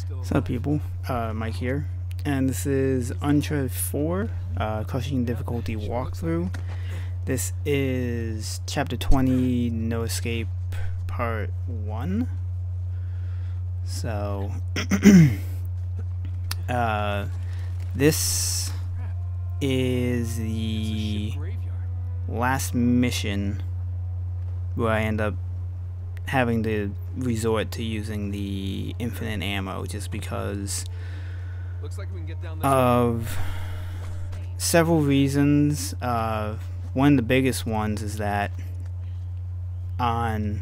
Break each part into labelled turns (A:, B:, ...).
A: What's up, people? Mike here, and this is Uncharted 4, Crushing Difficulty Walkthrough. This is Chapter 20, No Escape, Part 1. So, this is the last mission where I end up having to resort to using the infinite ammo just because of several reasons. One of the biggest ones is that on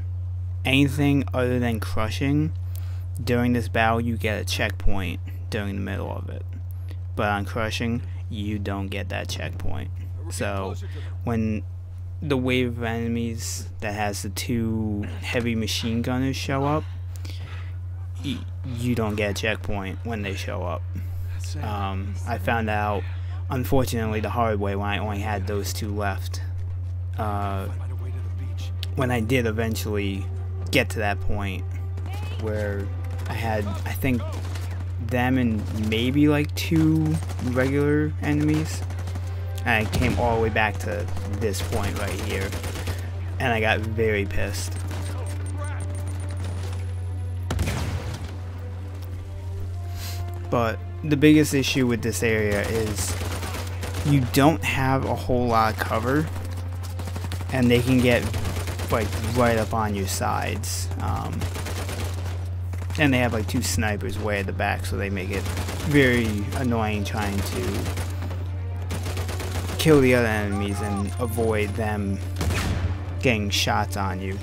A: anything other than crushing during this battle you get a checkpoint during the middle of it, but on crushing you don't get that checkpoint. So when the wave of enemies that has the two heavy machine gunners show up, you don't get a checkpoint when they show up. I found out, unfortunately, the hard way when I only had those two left. When I did eventually get to that point where I had, I think, them and maybe like two regular enemies, I came all the way back to this point right here, and I got very pissed. But the biggest issue with this area is you don't have a whole lot of cover, and they can get like right up on your sides. And they have like two snipers way at the back, so they make it very annoying trying to kill the other enemies and avoid them getting shots on you.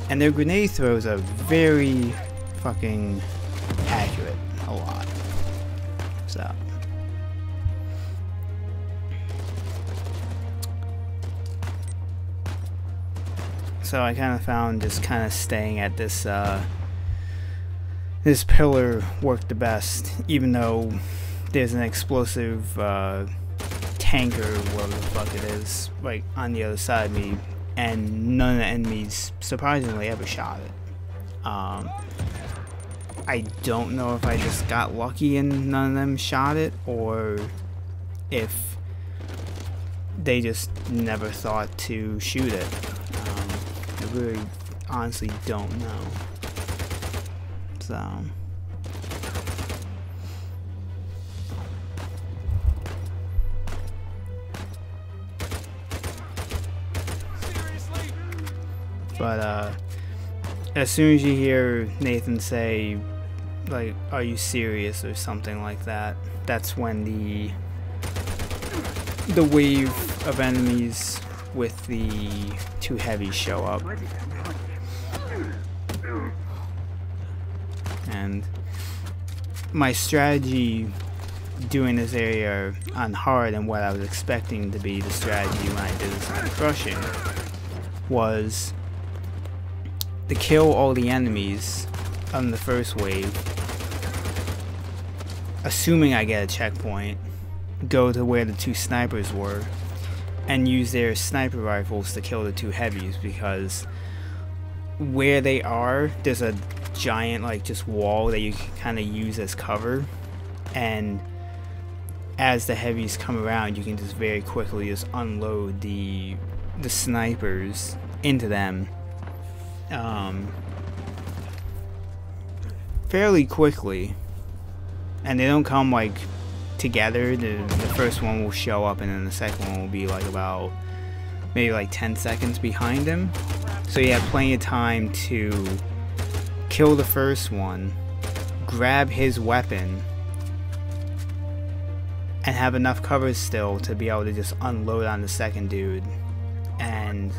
A: And their grenade throws are very fucking accurate, a lot. So I kind of found just kind of staying at this this pillar worked the best, even though there's an explosive tanker, whatever the fuck it is, like on the other side of me, and none of the enemies surprisingly ever shot it. I don't know if I just got lucky and none of them shot it, or if they just never thought to shoot it. I really honestly don't know. So but as soon as you hear Nathan say like, "Are you serious?" or something like that, that's when the wave of enemies with the two heavies show up. And my strategy doing this area on hard, and what I was expecting to be the strategy when I did this on crushing, was to kill all the enemies on the first wave, assuming I get a checkpoint, go to where the two snipers were, and use their sniper rifles to kill the two heavies, because where they are, there's a giant like just wall that you can kind of use as cover, and as the heavies come around you can just very quickly just unload the snipers into them fairly quickly, and they don't come like together. The first one will show up and then the second one will be like about maybe like 10 seconds behind him, so you have plenty of time to kill the first one, grab his weapon, and have enough cover still to be able to just unload on the second dude and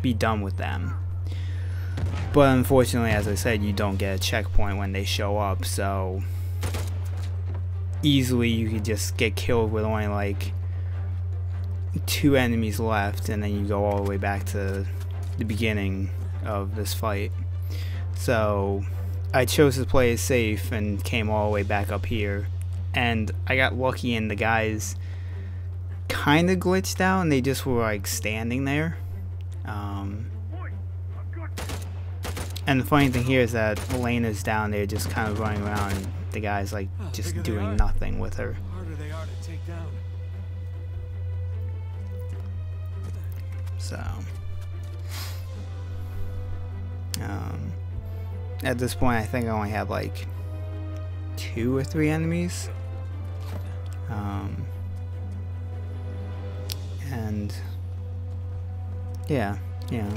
A: be done with them. But unfortunately, as I said, you don't get a checkpoint when they show up, so easily you could just get killed with only like two enemies left, and then you go all the way back to the beginning of this fight. So I chose to play it safe and came all the way back up here, and I got lucky and the guys kind of glitched out and they just were like standing there. And the funny thing here is that Elena's down there just kind of running around, and the guy's like just doing nothing with her.
B: Harder they are to take down.
A: So, at this point, I think I only have like 2 or 3 enemies. And yeah, you know.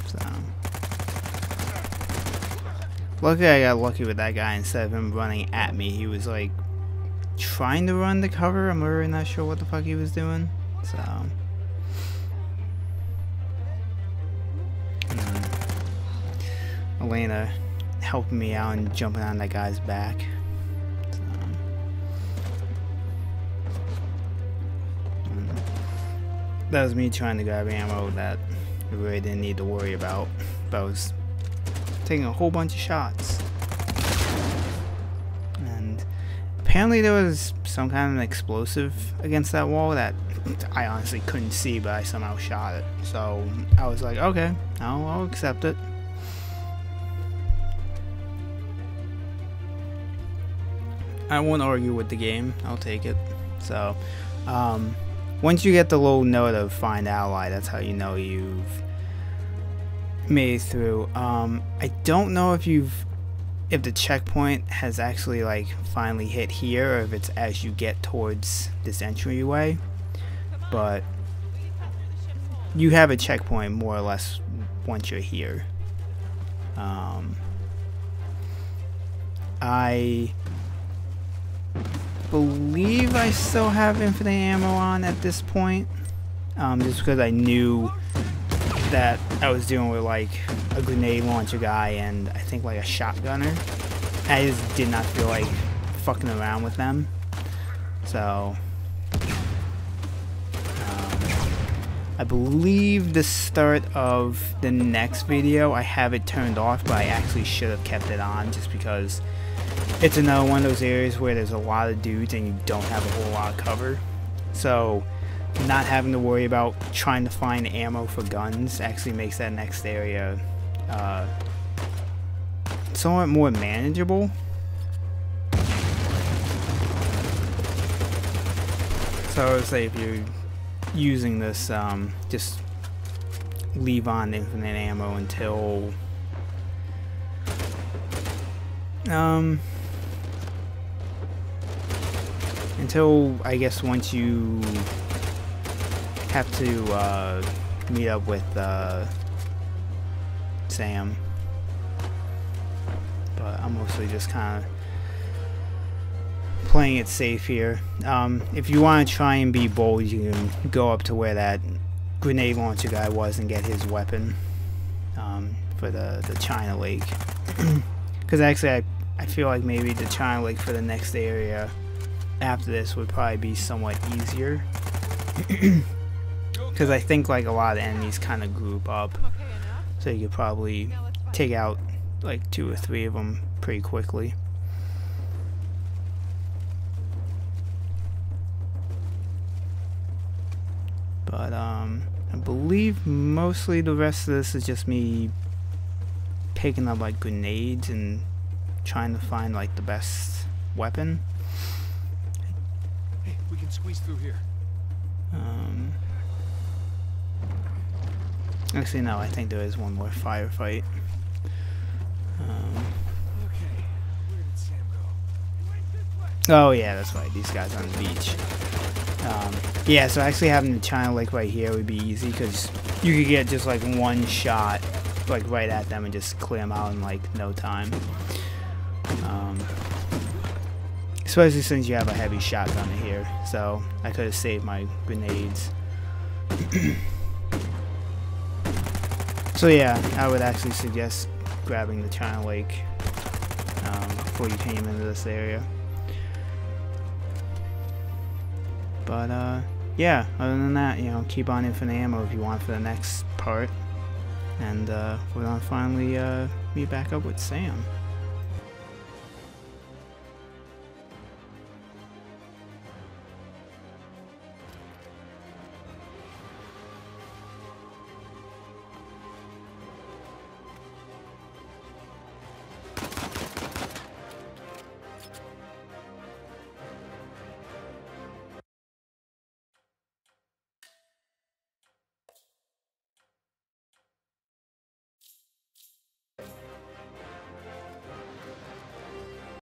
A: So, luckily I got lucky with that guy. Instead of him running at me, he was like trying to run to cover. I'm really not sure what the fuck he was doing. So, Elena helping me out and jumping on that guy's back. So, that was me trying to grab ammo that I really didn't need to worry about, but I was taking a whole bunch of shots. And apparently there was some kind of an explosive against that wall that I honestly couldn't see, but I somehow shot it. So I was like, okay, I'll accept it. I won't argue with the game, I'll take it. So, once you get the little note of find ally, that's how you know you've made it through. I don't know if the checkpoint has actually like finally hit here, or if it's as you get towards this entryway, but you have a checkpoint more or less once you're here. I believe I still have infinite ammo on at this point, just because I knew that I was dealing with like a grenade launcher guy and I think like a shotgunner. I just did not feel like fucking around with them. So I believe the start of the next video I have it turned off, but I actually should have kept it on just because it's another one of those areas where there's a lot of dudes and you don't have a whole lot of cover. So not having to worry about trying to find ammo for guns actually makes that next area somewhat more manageable. So I would say if you're using this, just leave on infinite ammo until I guess once you have to meet up with Sam. But I'm mostly just kind of playing it safe here. If you want to try and be bold, you can go up to where that grenade launcher guy was and get his weapon for the China Lake. Because actually I feel like maybe the China Lake for the next area after this would probably be somewhat easier. Because I think like a lot of enemies kind of group up, so you could probably take out like 2 or 3 of them pretty quickly. But I believe mostly the rest of this is just me picking up like grenades and trying to find like the best weapon.
B: Hey, we can squeeze through here.
A: Actually, no, I think there is one more firefight.
B: Okay, where did Sam go?
A: Oh yeah, that's right, these guys on the beach. Yeah, so actually having the China Lake right here would be easy, because you could get just like one shot like right at them and just clear them out in like no time. Especially since you have a heavy shotgun here, so I could have saved my grenades. So yeah, I would actually suggest grabbing the China Lake before you came into this area. But yeah, other than that, you know, keep on infinite ammo if you want for the next part. And we're gonna finally meet back up with Sam.